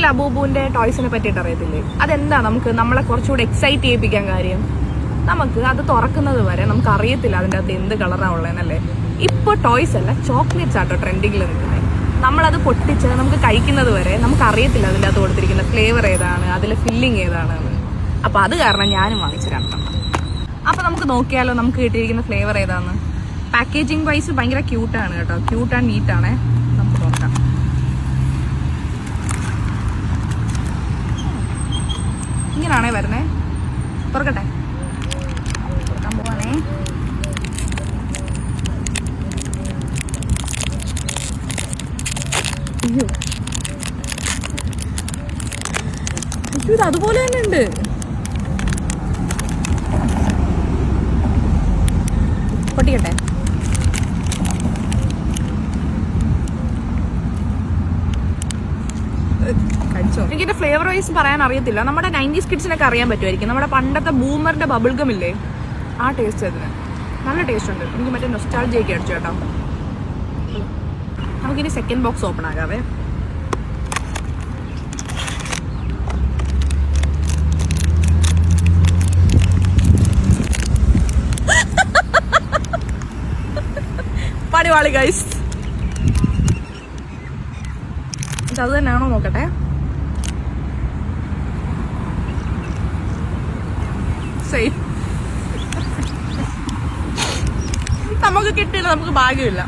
ലബൂബുവിന്റെ ടോയ്സിനെ പറ്റിയിട്ട് അറിയത്തില്ലേ? അതെന്താ നമുക്ക് നമ്മളെ കുറച്ചുകൂടി എക്സൈറ്റ് ചെയ്യിപ്പിക്കാൻ കാര്യം? നമുക്ക് അത് തുറക്കുന്നത് വരെ നമുക്ക് അറിയത്തില്ല അതിൻ്റെ അകത്ത് എന്ത് കളറാണ് ഉള്ളതെന്നല്ലേ. ഇപ്പോൾ ടോയ്സ് അല്ല, ചോക്ലേറ്റ്സ് ആട്ടോ ട്രെൻഡിങ്ങിൽ നിൽക്കുന്നത്. നമ്മളത് പൊട്ടിച്ച് നമുക്ക് കഴിക്കുന്നത് വരെ നമുക്ക് അറിയത്തില്ല അതിൻ്റെ അകത്ത് കൊടുത്തിരിക്കുന്ന ഫ്ലേവർ ഏതാണ്, അതിലെ ഫില്ലിങ് ഏതാണെന്ന്. അപ്പോൾ അത് കാരണം ഞാനും വാങ്ങിച്ചു 2. അപ്പോൾ നമുക്ക് നോക്കിയാലോ നമുക്ക് കിട്ടിയിരിക്കുന്ന ഫ്ലേവർ ഏതാണെന്ന്. പാക്കേജിങ് വൈസ് ഭയങ്കര ക്യൂട്ടാണ് കേട്ടോ, ക്യൂട്ട് ആൻഡ് നീറ്റാണേ. നമുക്ക് നോക്കാം. ഇങ്ങനാണേ വരുന്നേ. തുറക്കട്ടെ, തുറക്കാൻ പോവാണേ. അയ്യോ, ഇത് അതുപോലെ തന്നെ ഉണ്ട്. പൊട്ടിക്കട്ടെ. എനിക്കിന്റെ ഫ്ലേവർ വൈസ് പറയാൻ അറിയത്തില്ല. നമ്മുടെ 90s കിഡ്സിനൊക്കെ അറിയാൻ പറ്റുമായിരിക്കും. നമ്മുടെ പണ്ടത്തെ ബൂമറിന്റെ ബബിൾഗം ഇല്ലേ, ആ ടേസ്റ്റ് അതിന് നല്ല ടേസ്റ്റ് ഉണ്ട്. എനിക്ക് മറ്റേ നൊസ്റ്റാൾജിയൊക്കെ അടിച്ചു കേട്ടോ. നമുക്കിനി സെക്കൻഡ് ബോക്സ് ഓപ്പൺ ആകാവേ. പടിവാളി ഗൈസ്, അത് തന്നെയാണോ നോക്കട്ടെ. നമുക്ക് കിട്ടിയില്ല, നമുക്ക് ഭാഗ്യമില്ല.